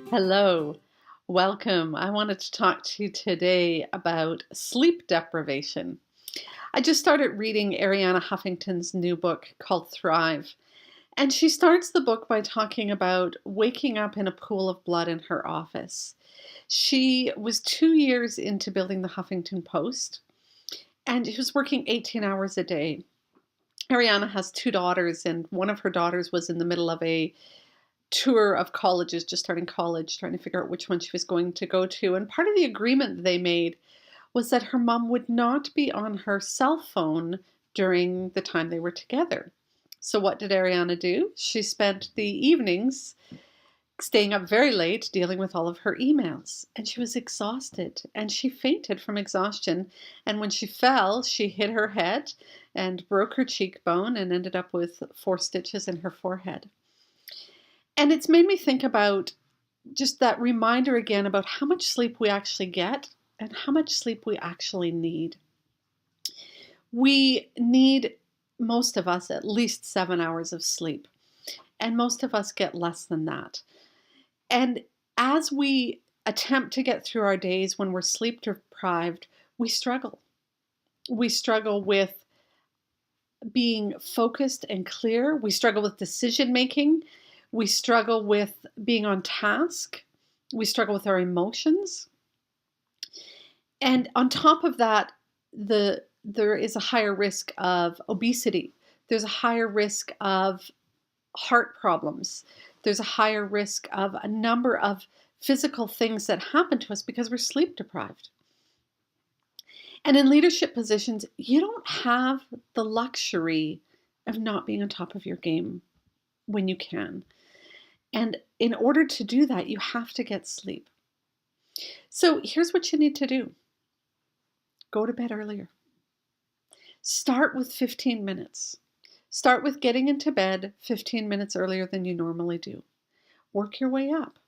Hello, welcome. I wanted to talk to you today about sleep deprivation. I just started reading Arianna Huffington's new book called Thrive, and she starts the book by talking about waking up in a pool of blood in her office. She was 2 years into building the Huffington Post, and she was working 18 hours a day. Arianna has two daughters, and one of her daughters was in the middle of a tour of colleges, just starting college, trying to figure out which one she was going to go to. And part of the agreement they made was that her mom would not be on her cell phone during the time they were together. So what did Arianna do? She spent the evenings staying up very late dealing with all of her emails. And she was exhausted and she fainted from exhaustion. And when she fell, she hit her head and broke her cheekbone and ended up with 4 stitches in her forehead. And it's made me think about just that reminder again about how much sleep we actually get and how much sleep we actually need. We need, most of us, at least 7 hours of sleep, and most of us get less than that. And as we attempt to get through our days when we're sleep deprived, we struggle. We struggle with being focused and clear. We struggle with decision making. We struggle with being on task. We struggle with our emotions. And on top of that, there is a higher risk of obesity. There's a higher risk of heart problems. There's a higher risk of a number of physical things that happen to us because we're sleep deprived. And in leadership positions, you don't have the luxury of not being on top of your game when you can. And in order to do that, you have to get sleep. So here's what you need to do. Go to bed earlier. Start with 15 minutes. Start with getting into bed 15 minutes earlier than you normally do. Work your way up.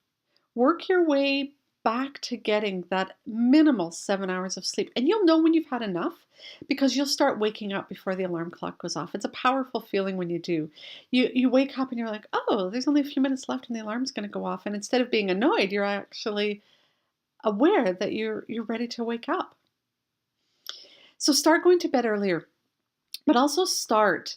Work your way back to getting that minimal 7 hours of sleep. And you'll know when you've had enough because you'll start waking up before the alarm clock goes off. It's a powerful feeling when you do. You wake up and you're like, oh, there's only a few minutes left and the alarm's going to go off. And instead of being annoyed, you're actually aware that you're ready to wake up. So start going to bed earlier, but also start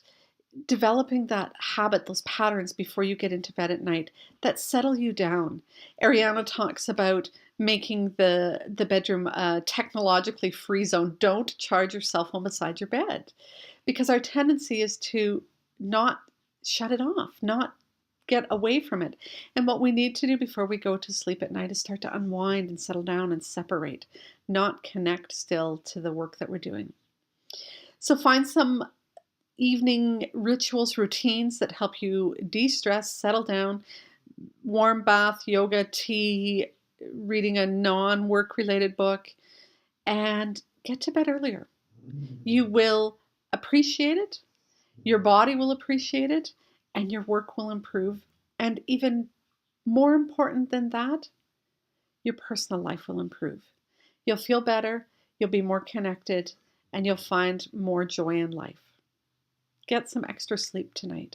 developing that habit, those patterns before you get into bed at night that settle you down. Arianna talks about making the bedroom a technologically free zone. Don't charge your cell phone beside your bed because our tendency is to not shut it off, not get away from it. And what we need to do before we go to sleep at night is start to unwind and settle down and separate, not connect still to the work that we're doing. So find some evening rituals, routines that help you de-stress, settle down, warm bath, yoga, tea, reading a non-work related book, and get to bed earlier. You will appreciate it, your body will appreciate it, and your work will improve. And even more important than that, your personal life will improve. You'll feel better, you'll be more connected, and you'll find more joy in life. Get some extra sleep tonight.